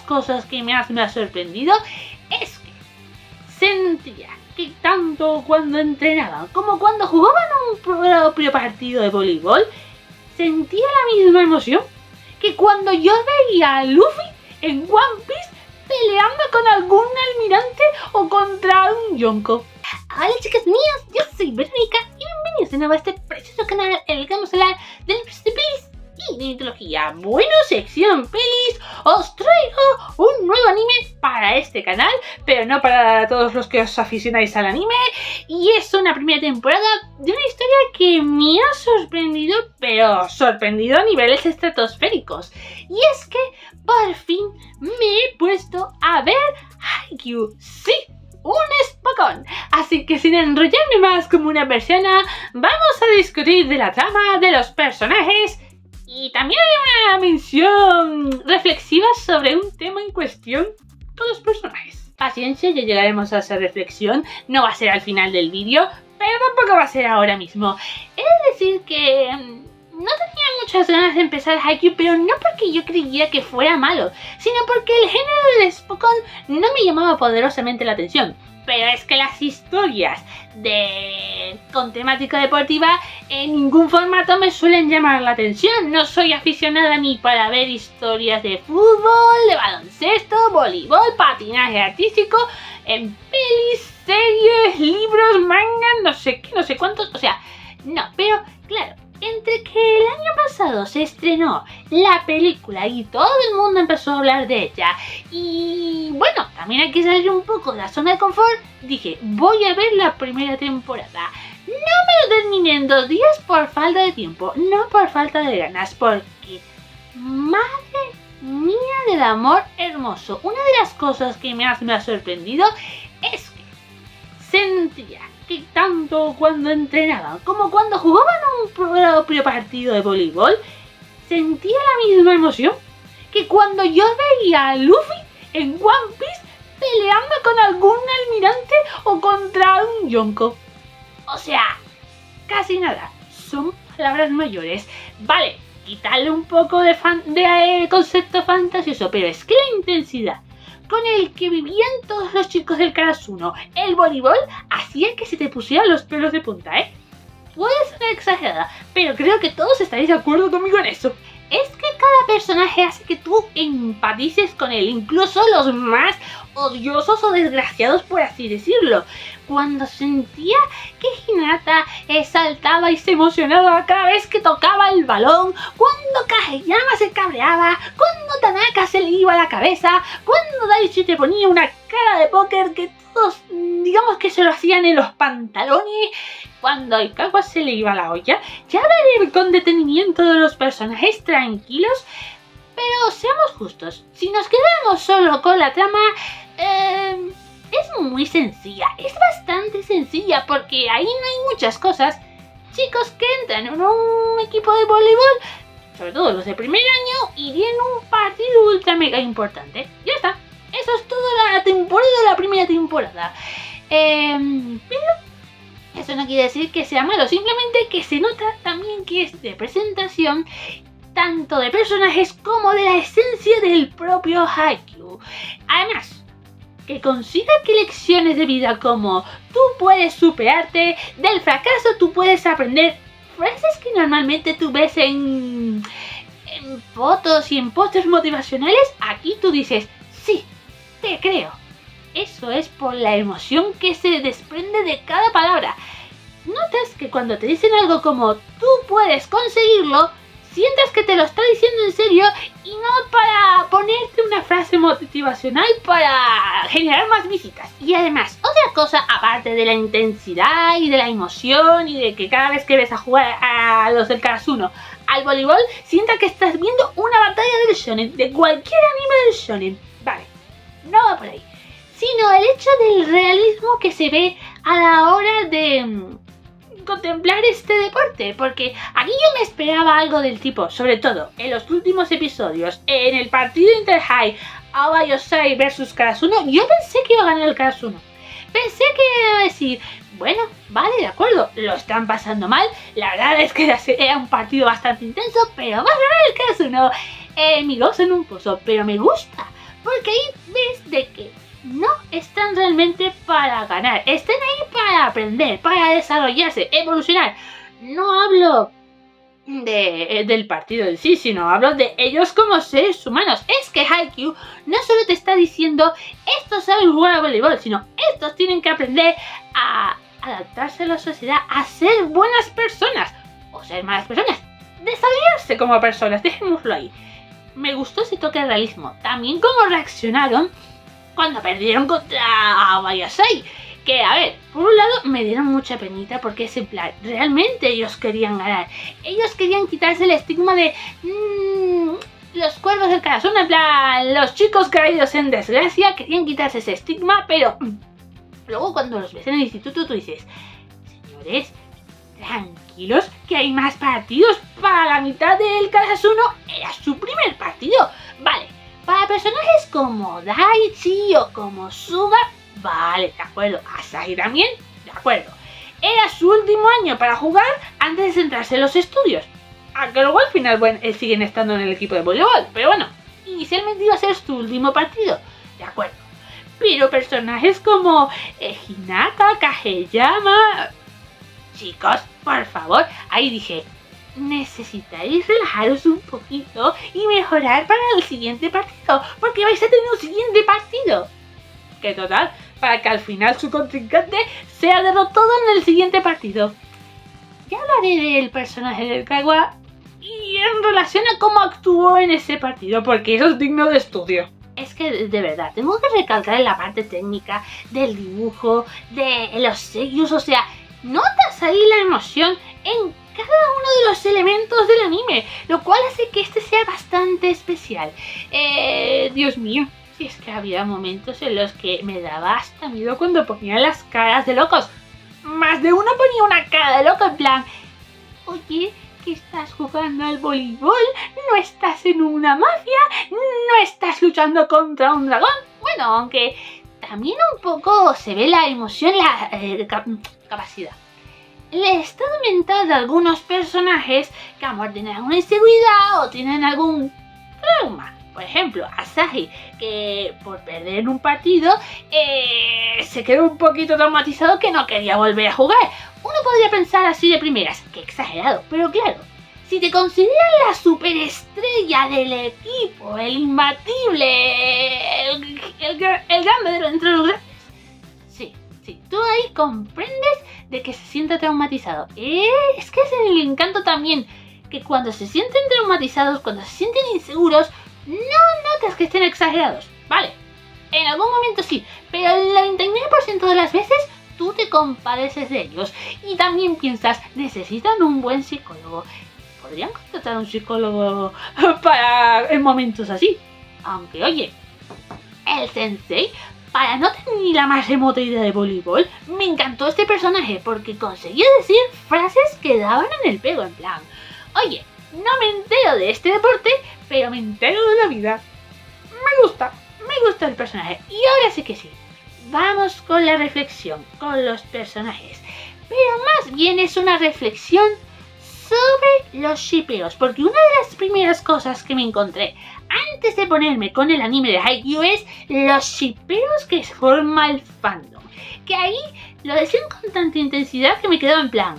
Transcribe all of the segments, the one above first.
cosas que más me ha sorprendido es que sentía que tanto cuando entrenaban como cuando jugaban un propio partido de voleibol, sentía la misma emoción que cuando yo veía a Luffy en One Piece peleando con algún almirante o contra un Yonko. Hola chicas mías, yo soy Verónica y bienvenidos de nuevo a este precioso canal en el que vamos a hablar del pelis y de mitología. Bueno, sección pelis, os traigo un nuevo anime para este canal, pero no para todos los que os aficionáis al anime, y es una primera temporada de una historia que me ha sorprendido, pero sorprendido a niveles estratosféricos, y es que por fin me he puesto a ver Haikyuu. Sí, un espocón. Así que sin enrollarme más como una persona, vamos a discutir de la trama, de los personajes y también hay una mención reflexiva sobre un tema en cuestión con los personajes. Paciencia, ya llegaremos a esa reflexión, no va a ser al final del vídeo, pero tampoco va a ser ahora mismo. He de decir que no tenía muchas ganas de empezar Haikyuu, pero no porque yo creyera que fuera malo, sino porque el género del Spokon no me llamaba poderosamente la atención. Pero es que las historias con temática deportiva en ningún formato me suelen llamar la atención. No soy aficionada ni para ver historias de fútbol, de baloncesto, voleibol, patinaje artístico, en pelis, series, libros, mangas, no sé qué, no sé cuántos, o sea, no, pero claro, entre que el año pasado se estrenó la película y todo el mundo empezó a hablar de ella, y bueno, también hay que salir un poco de la zona de confort, dije, voy a ver la primera temporada. No me lo terminé en 2 días por falta de tiempo, no por falta de ganas, porque madre mía del amor hermoso, una de las cosas que más me ha sorprendido es que sentía que tanto cuando entrenaban como cuando jugaban un propio partido de voleibol, sentía la misma emoción que cuando yo veía a Luffy en One Piece peleando con algún almirante o contra un Yonko. O sea, casi nada, son palabras mayores. Vale, quitarle un poco de concepto fantasioso, pero es que la intensidad con el que vivían todos los chicos del Karasuno el voleibol hacía que se te pusieran los pelos de punta, ¿eh? Puede ser exagerada, pero creo que todos estaréis de acuerdo conmigo en eso. Es que cada personaje hace que tú empatices con él, incluso los más odiosos o desgraciados, por así decirlo. Cuando sentía que Hinata saltaba y se emocionaba cada vez que tocaba el balón, cuando Kageyama se cabreaba, cuando Tanaka se le iba la cabeza, cuando Daichi te ponía una cara de póker que todos, digamos que se lo hacían en los pantalones, cuando a Ikawa se le iba la olla. Ya hablaré con detenimiento de los personajes tranquilos, pero seamos justos, si nos quedamos solo con la trama, es muy sencilla, es bastante sencilla, porque ahí no hay muchas cosas. Chicos que entran en un equipo de voleibol, sobre todo los de primer año, y tienen un partido ultra mega importante. Ya está, eso es toda la temporada, la primera temporada. Pero eso no quiere decir que sea malo, simplemente que se nota también que es de presentación tanto de personajes como de la esencia del propio Haikyuu. Además, que consiga que lecciones de vida como tú puedes superarte, del fracaso tú puedes aprender, frases que normalmente tú ves en fotos y en pósters motivacionales, aquí tú dices, sí, te creo. Eso es por la emoción que se desprende de cada palabra. Notas que cuando te dicen algo como tú puedes conseguirlo, sientas que te lo está diciendo en serio y no para ponerte una frase motivacional para generar más visitas. Y además, otra cosa aparte de la intensidad y de la emoción y de que cada vez que ves a jugar a los del Karasuno al voleibol, sienta que estás viendo una batalla del shonen, de cualquier anime del shonen. Vale, no va por ahí. Sino el hecho del realismo que se ve a la hora de contemplar este deporte, porque aquí yo me esperaba algo del tipo, sobre todo en los últimos episodios, en el partido Inter-High, Awa Yosai versus Karasuno, yo pensé que iba a ganar el Karasuno. Pensé que iba a decir, bueno, vale, de acuerdo, lo están pasando mal, la verdad es que era un partido bastante intenso, pero va a ganar el Karasuno. Mi gozo en un pozo, pero me gusta, porque Porque ahí ves de que no están realmente para ganar, están ahí para aprender, para desarrollarse, evolucionar. No hablo del partido en sí, sino hablo de ellos como seres humanos. Es que Haikyuu no solo te está diciendo estos saben jugar a voleibol, sino estos tienen que aprender a adaptarse a la sociedad, a ser buenas personas o ser malas personas, desarrollarse como personas, dejémoslo ahí. Me gustó ese toque de realismo, también cómo reaccionaron cuando perdieron contra Abayasai. Que, a ver, por un lado me dieron mucha penita porque es en plan, realmente ellos querían ganar. Ellos querían quitarse el estigma de los cuervos del Karasuno, en plan, los chicos caídos en desgracia, querían quitarse ese estigma, pero luego cuando los ves en el instituto tú dices, señores, tranquilos, que hay más partidos. Para la mitad del Karasuno era su primer partido. Vale, para personajes como Daichi o como Suga, vale, de acuerdo. Asahi también, de acuerdo. Era su último año para jugar antes de centrarse en los estudios. Aunque luego al final, bueno, siguen estando en el equipo de voleibol. Pero bueno, inicialmente iba a ser su último partido, de acuerdo. Pero personajes como Hinata, Kageyama... Chicos, por favor, ahí dije, necesitáis relajaros un poquito y mejorar para el siguiente partido, porque vais a tener un siguiente partido. Que total, para que al final su contrincante sea derrotado en el siguiente partido. Ya hablaré del personaje del Kawa y en relación a cómo actuó en ese partido, porque eso es digno de estudio. Es que de verdad, tengo que recalcar en la parte técnica del dibujo, de los sellos, o sea, notas ahí la emoción en cada uno de los elementos del anime, lo cual hace que este sea bastante especial. Dios mío, si es que había momentos en los que me daba hasta miedo cuando ponían las caras de locos. Más de uno ponía una cara de loco en plan, oye, que estás jugando al voleibol, no estás en una mafia, no estás luchando contra un dragón. Bueno, aunque también un poco se ve la emoción, la capacidad. El estado mental de algunos personajes que a lo mejor tienen alguna inseguridad o tienen algún trauma. Por ejemplo, Asahi, que por perder un partido se quedó un poquito traumatizado que no quería volver a jugar. Uno podría pensar así de primeras, que exagerado, pero claro, si te consideran la superestrella del equipo, el imbatible, el grande entre los grandes, sí, tú ahí comprendes de que se sienta traumatizado. Es que es el encanto también, que cuando se sienten traumatizados, cuando se sienten inseguros, no notas que estén exagerados, ¿vale? En algún momento sí, pero el 99% de las veces tú te compadeces de ellos y también piensas, necesitan un buen psicólogo. Podrían contratar a un psicólogo para en momentos así. Aunque oye, el sensei, para no tener ni la más remota idea de voleibol, me encantó este personaje porque conseguía decir frases que daban en el pego, en plan, oye, no me entero de este deporte, pero me entero de la vida. Me gusta el personaje. Y ahora sí que sí, vamos con la reflexión, con los personajes. Pero más bien es una reflexión sobre los shippeos, porque una de las primeras cosas que me encontré antes de ponerme con el anime de Haikyuu es los shippeos que forma el fandom. Que ahí lo decían con tanta intensidad que me quedaba en plan,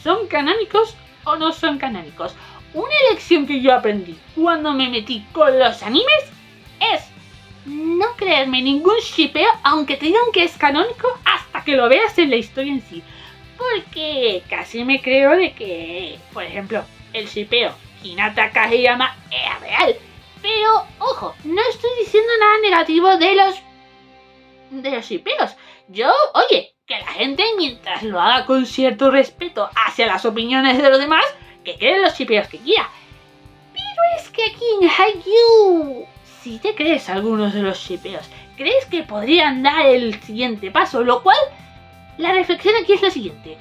¿son canónicos o no son canónicos? Una lección que yo aprendí cuando me metí con los animes es no creerme ningún shippeo aunque te digan que es canónico hasta que lo veas en la historia en sí. Porque casi me creo de que, por ejemplo, el shippeo Hinata Kageyama es real. Pero, ojo, no estoy diciendo nada negativo de los shippeos. Yo, oye, que la gente mientras lo haga con cierto respeto hacia las opiniones de los demás, que creen los shippeos que quiera. Pero es que aquí en Haikyuu, si te crees algunos de los shippeos, crees que podrían dar el siguiente paso, lo cual, la reflexión aquí es la siguiente.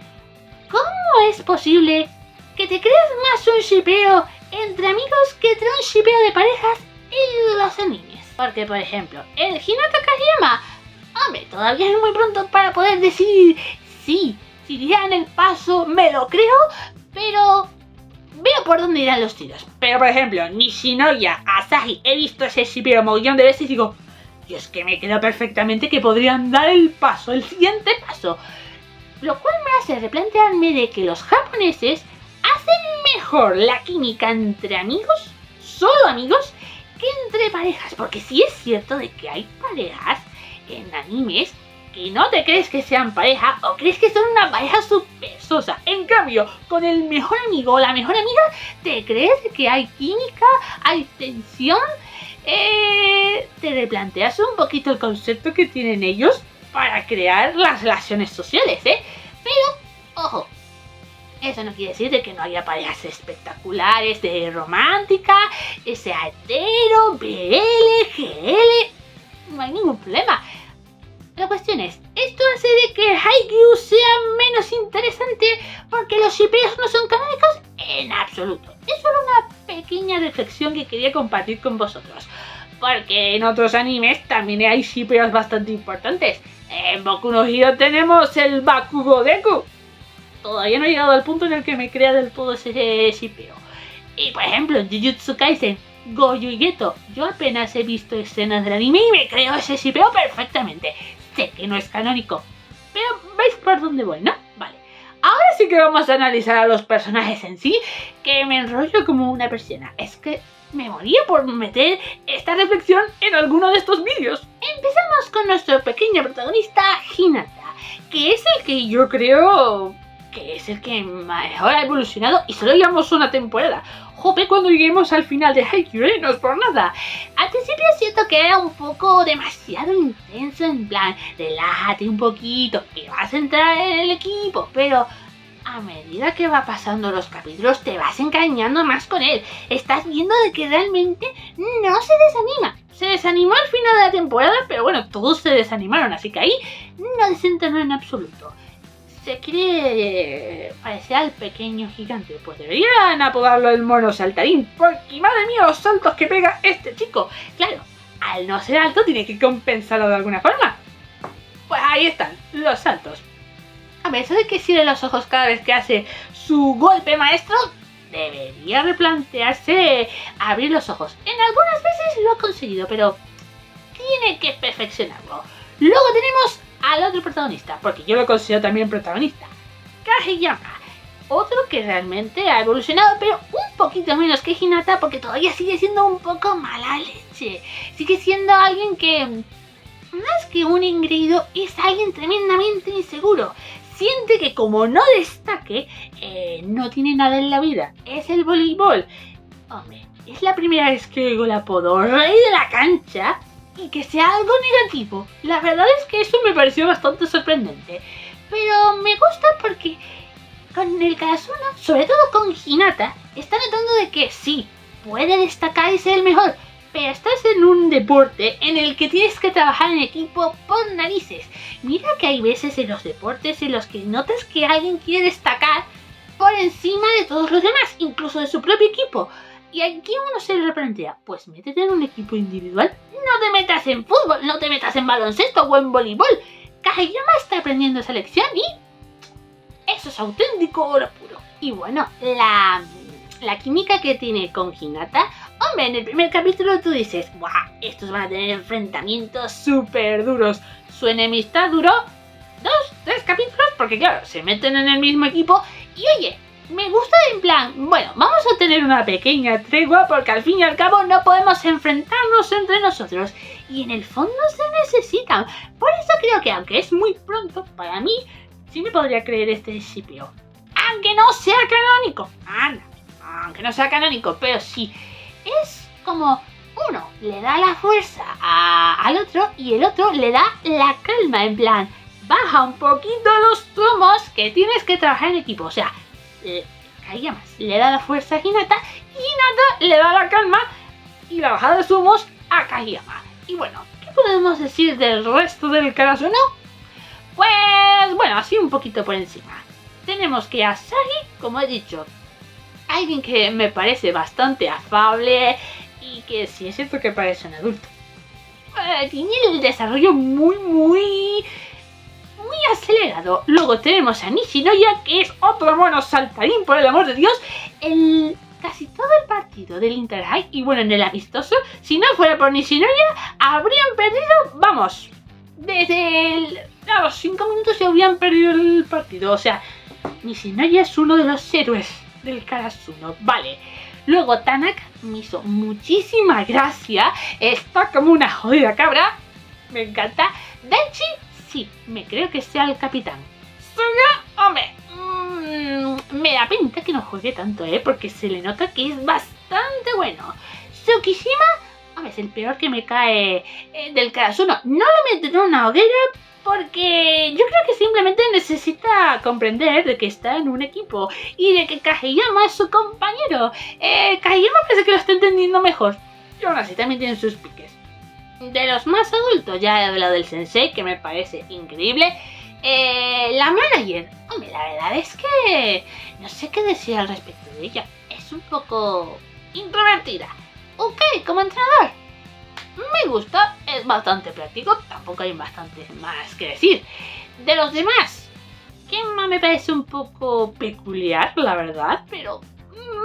¿Cómo es posible que te creas más un shippeo entre amigos que entre un shippeo de parejas en los animes? Porque, por ejemplo, el Hinata Kageyama, hombre, todavía es muy pronto para poder decir sí, si dieran el paso me lo creo, pero veo por dónde irán los tiros. Pero, por ejemplo, Nishinoya, Asahi, he visto ese shippeo mogollón de veces y digo, Y es que me queda perfectamente que podrían dar el siguiente paso. Lo cual me hace replantearme de que los japoneses hacen mejor la química entre amigos, solo amigos, que entre parejas. Porque sí es cierto de que hay parejas en animes que no te crees que sean pareja o crees que son una pareja súper sosa. En cambio, con el mejor amigo o la mejor amiga, te crees que hay química, hay tensión. Te replanteas un poquito el concepto que tienen ellos para crear las relaciones sociales, Pero, ojo, eso no quiere decir de que no haya parejas espectaculares, de romántica, sea hetero, BL, GL, no hay ningún problema. La cuestión es, ¿esto hace de que Haikyuu sea menos interesante porque los shippeos no son canónicos? En absoluto. Es solo una pequeña reflexión que quería compartir con vosotros. Porque en otros animes también hay shippeos bastante importantes. En Boku no Hero tenemos el Bakugo Deku. Todavía no he llegado al punto en el que me crea del todo ese shippeo. Y por ejemplo, en Jujutsu Kaisen, Gojo y Geto. Yo apenas he visto escenas del anime y me creo ese shippeo perfectamente. Sé que no es canónico, pero ¿veis por dónde voy, no? Vale. Ahora sí que vamos a analizar a los personajes en sí, que me enrollo como una persiana. Es que me moría por meter esta reflexión en alguno de estos vídeos. Empezamos con nuestro pequeño protagonista, Hinata, que es el que yo creo que es el que mejor ha evolucionado y solo llevamos una temporada. Jope, cuando lleguemos al final de Haikyuu, no es por nada. Al principio siento que era un poco demasiado intenso, en plan, relájate un poquito, que vas a entrar en el equipo, pero a medida que va pasando los capítulos te vas encariñando más con él. Estás viendo de que realmente no se desanima. Se desanimó al final de la temporada, pero bueno, todos se desanimaron, así que ahí no desentonó en absoluto. Se quiere parecer al pequeño gigante, pues deberían apodarlo el mono saltarín, porque madre mía los saltos que pega este chico. Claro, al no ser alto tiene que compensarlo de alguna forma. Pues ahí están, los saltos. A ver, eso de que cierre los ojos cada vez que hace su golpe maestro, debería replantearse abrir los ojos. En algunas veces lo ha conseguido, pero tiene que perfeccionarlo. Luego tenemos al otro protagonista, porque yo lo considero también protagonista, Kageyama. Otro que realmente ha evolucionado, pero un poquito menos que Hinata, porque todavía sigue siendo un poco mala leche. Sigue siendo alguien que, más que un engreído, es alguien tremendamente inseguro. Siente que como no destaque, no tiene nada en la vida. Es el voleibol. Hombre, es la primera vez que oigo el apodo Rey de la Cancha y que sea algo negativo. La verdad es que eso me pareció bastante sorprendente. Pero me gusta porque con el Karasuno, sobre todo con Hinata, está notando de que sí, puede destacar y ser el mejor, pero estás en un deporte en el que tienes que trabajar en equipo por narices. Mira que hay veces en los deportes en los que notas que alguien quiere destacar por encima de todos los demás, incluso de su propio equipo. Y aquí uno se le replantea, pues métete en un equipo individual, no te metas en fútbol, no te metas en baloncesto o en voleibol. Kageyama está aprendiendo esa lección y eso es auténtico oro puro. Y bueno, la química que tiene con Hinata, hombre, en el primer capítulo tú dices, ¡guau! Estos van a tener enfrentamientos súper duros. Su enemistad duró 2-3 capítulos porque claro, se meten en el mismo equipo y oye, me gusta en plan, bueno, vamos a tener una pequeña tregua porque al fin y al cabo no podemos enfrentarnos entre nosotros y en el fondo se necesitan. Por eso creo que aunque es muy pronto, para mí sí me podría creer este shipeo. Aunque no sea canónico, aunque no sea canónico, pero sí, es como uno le da la fuerza al otro y el otro le da la calma, en plan, baja un poquito los humos que tienes que trabajar en equipo, o sea, Kageyama le da la fuerza a Hinata y Hinata le da la calma y la bajada de humos a Kageyama. Y bueno, ¿qué podemos decir del resto del Karasuno? Pues bueno, así un poquito por encima. Tenemos que Asagi, como he dicho, alguien que me parece bastante afable y que sí es cierto que parece un adulto. Tiene el desarrollo muy acelerado. Luego tenemos a Nishinoya, que es otro mono saltarín, por el amor de Dios. El casi todo el partido del Inter High, y bueno, en el amistoso, si no fuera por Nishinoya, habrían perdido, vamos, a los 5 minutos ya habrían perdido el partido. O sea, Nishinoya es uno de los héroes del Karasuno, vale. Luego Tanaka me hizo muchísima gracia, está como una jodida cabra, me encanta. Daichi, sí, me creo que sea el capitán. Suga, hombre, me da pinta que no juegue tanto, porque se le nota que es bastante bueno. Tsukishima, hombre, es el peor que me cae del Karasuno. No lo meteré en una hoguera porque yo creo que simplemente necesita comprender de que está en un equipo y de que Kageyama es su compañero. Kageyama parece que lo está entendiendo mejor. Y aún así también tiene sus piques. De los más adultos, ya he hablado del sensei, que me parece increíble. La manager, hombre, la verdad es que no sé qué decir al respecto de ella. Es un poco introvertida. Ok, como entrenador, me gusta, es bastante práctico, tampoco hay bastante más que decir. De los demás, Kenma me parece un poco peculiar, la verdad, pero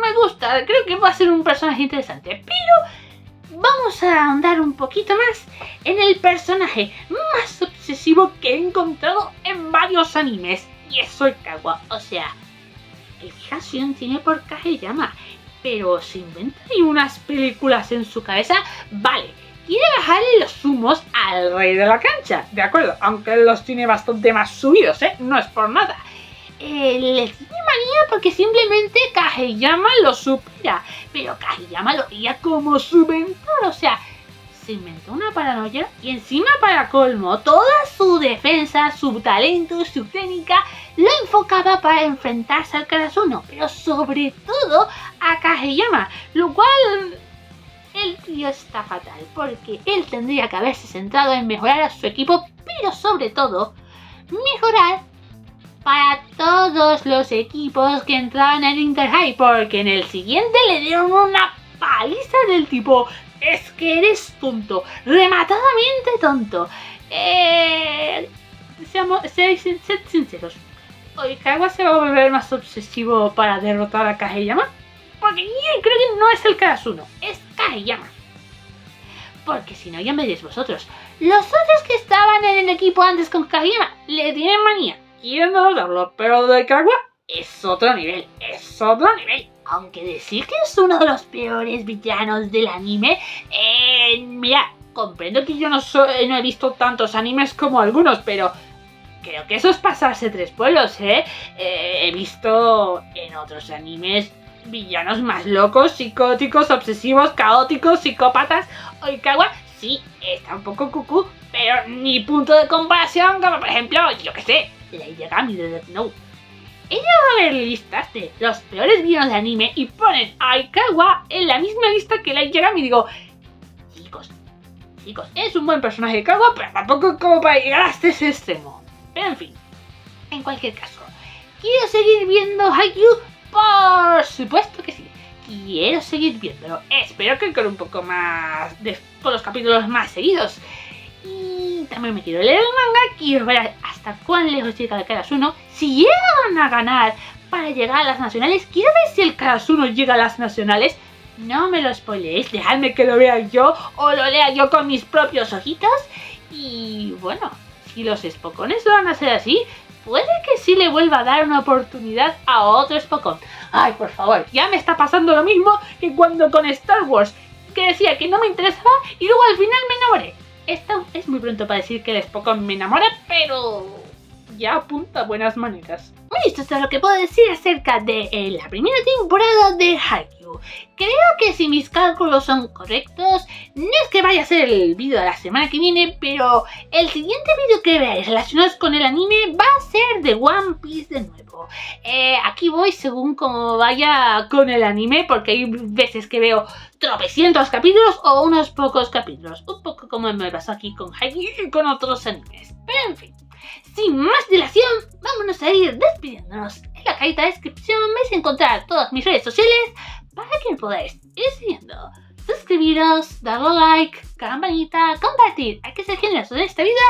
me gusta, creo que va a ser un personaje interesante. Pero vamos a ahondar un poquito más en el personaje más obsesivo que he encontrado en varios animes, y es Oikawa. O sea, qué fijación tiene por Kageyama, pero se inventa ahí unas películas en su cabeza. Vale, quiere bajarle los humos al rey de la cancha, de acuerdo, aunque él los tiene bastante más subidos, no es por nada. Le tiene manía porque simplemente Kageyama lo supera, pero Kageyama lo veía como su mentor. O sea, se inventó una paranoia y encima, para colmo, toda su defensa, su talento, su técnica lo enfocaba para enfrentarse al Karasuno, pero sobre todo a Kageyama, lo cual el tío está fatal, porque él tendría que haberse centrado en mejorar a su equipo, pero sobre todo mejorar para todos los equipos que entraban en Inter High, porque en el siguiente le dieron una paliza del tipo: es que eres tonto, rematadamente tonto. Sed sinceros, ¿Oikawa se va a volver más obsesivo para derrotar a Kageyama? Porque yo creo que no es el Karasuno, es Kageyama. Porque si no, ya me diréis vosotros, los otros que estaban en el equipo antes con Kageyama le tienen manía, quieren derrotarlo, pero de Oikawa es otro nivel, es otro nivel. Aunque decir que es uno de los peores villanos del anime, mira, comprendo que yo no he visto tantos animes como algunos, pero creo que eso es pasarse 3 pueblos, he visto en otros animes villanos más locos, psicóticos, obsesivos, caóticos, psicópatas. Oikawa sí, está un poco cucú, pero ni punto de comparación como, por ejemplo, yo que sé, la Yagami de Death Note. Ella va a ver listas de los peores villanos de anime y ponen a Oikawa en la misma lista que la Yagami. Digo, chicos, es un buen personaje de Oikawa, pero tampoco como para llegar hasta ese extremo. Pero en fin, en cualquier caso, ¿quiero seguir viendo Haikyuu? Por supuesto que sí, quiero seguir viéndolo. Espero que con un poco más con los capítulos más seguidos. Y también me quiero leer el manga, quiero ver hasta cuán lejos llega el Karasuno. Si llegan a ganar para llegar a las nacionales, quiero ver si el Karasuno llega a las nacionales. No me lo spoileéis, dejadme que lo vea yo o lo lea yo con mis propios ojitos. Y bueno, si los Spokones van a ser así, puede que sí le vuelva a dar una oportunidad a otro Spokon. Ay, por favor, ya me está pasando lo mismo que cuando con Star Wars, que decía que no me interesaba y luego al final me enamoré. Esto es muy pronto para decir que el Spokon me enamora, pero ya apunta a buenas maneras. Esto es todo lo que puedo decir acerca de la primera temporada de Haikyuu. Creo que si mis cálculos son correctos, no es que vaya a ser el vídeo de la semana que viene, pero el siguiente vídeo que veáis relacionados con el anime va a ser de One Piece de nuevo. Aquí voy según como vaya con el anime, porque hay veces que veo tropecientos capítulos o unos pocos capítulos. Un poco como me pasó aquí con Haikyuu y con otros animes. Pero en fin, sin más dilación, vámonos a ir despidiéndonos. En la cajita de descripción vais a encontrar todas mis redes sociales para que me podáis ir siguiendo. Suscribiros, darle like, campanita, compartir, hay que ser generosos en esta vida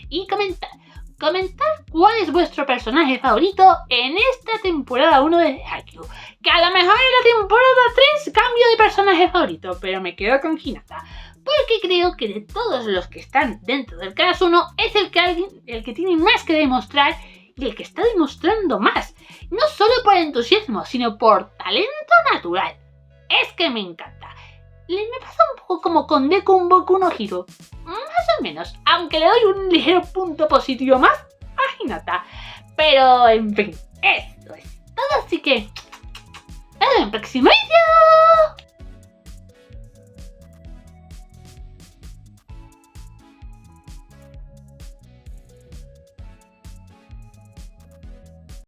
y comentar. comentar cuál es vuestro personaje favorito en esta temporada 1 de Haikyuu. Que a lo mejor en la temporada 3 cambio de personaje favorito, pero me quedo con Hinata. Porque creo que de todos los que están dentro del Karasuno es el que tiene más que demostrar y el que está demostrando más. No solo por entusiasmo, sino por talento natural. Es que me encanta. Me pasa un poco como con Deku Boku no Hero. Más o menos, aunque le doy un ligero punto positivo más a Hinata. Pero, en fin, esto es todo, así que... ¡hasta el próximo vídeo!